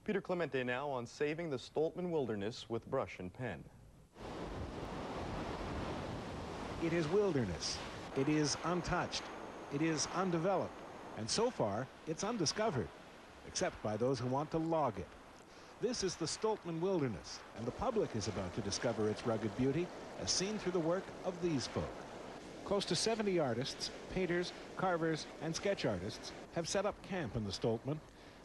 Peter Clemente now on saving the Stoltmann wilderness with brush and pen. It is wilderness. It is untouched. It is undeveloped. And so far, it's undiscovered, except by those who want to log it. This is the Stoltmann wilderness, and the public is about to discover its rugged beauty as seen through the work of these folk. Close to 70 artists, painters, carvers, and sketch artists have set up camp in the Stoltmann.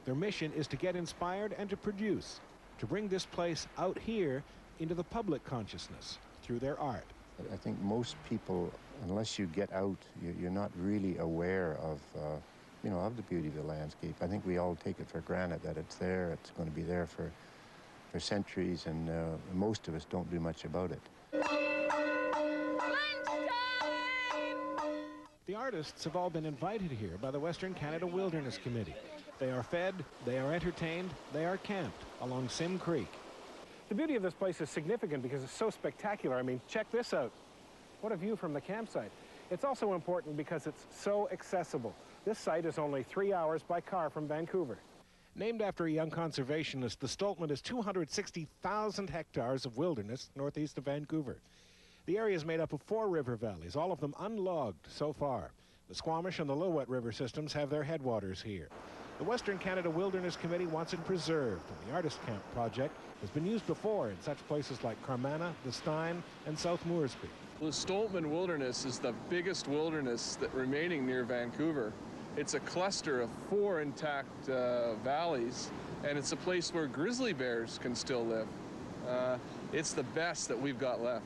Their mission is to get inspired and to produce, to bring this place out here into the public consciousness through their art. I think most people, unless you get out, you're not really aware of, of the beauty of the landscape. I think we all take it for granted that it's there, it's going to be there for centuries, and most of us don't do much about it. The artists have all been invited here by the Western Canada Wilderness Committee. They are fed, they are entertained, they are camped along Sim Creek. The beauty of this place is significant because it's so spectacular. I mean, check this out. What a view from the campsite. It's also important because it's so accessible. This site is only 3 hours by car from Vancouver. Named after a young conservationist, the Stoltmann is 260,000 hectares of wilderness northeast of Vancouver. The area is made up of 4 river valleys, all of them unlogged so far. The Squamish and the Lillooet River systems have their headwaters here. The Western Canada Wilderness Committee wants it preserved, and the Artist Camp project has been used before in such places like Carmanah, the Stein, and South Mooresby. The Stoltmann Wilderness is the biggest wilderness remaining near Vancouver. It's a cluster of 4 intact valleys, and it's a place where grizzly bears can still live. It's the best that we've got left.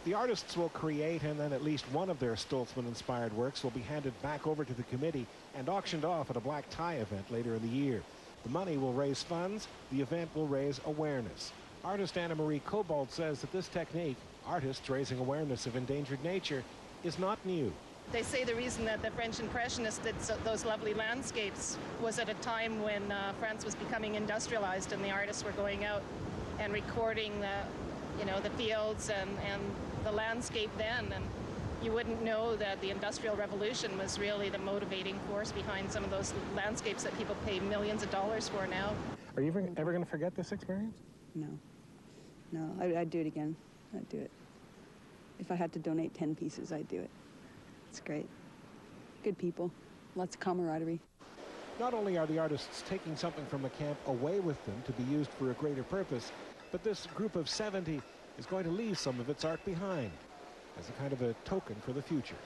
The artists will create, and then at least one of their Stoltmann-inspired works will be handed back over to the committee and auctioned off at a black tie event later in the year. The money will raise funds. The event will raise awareness. Artist Anna Marie COBBOLD says that this technique, artists raising awareness of endangered nature, is not new. They say the reason that the French Impressionists did those lovely landscapes was at a time when France was becoming industrialized and the artists were going out and recording the fields and the landscape then, and you wouldn't know that the Industrial Revolution was really the motivating force behind some of those landscapes that people pay millions of dollars for now. Are you ever going to forget this experience? No, I'd do it again. I'd do it. If I had to donate 10 pieces, I'd do it. It's great. Good people, lots of camaraderie. Not only are the artists taking something from the camp away with them to be used for a greater purpose, but this group of 70 is going to leave some of its art behind as a kind of a token for the future.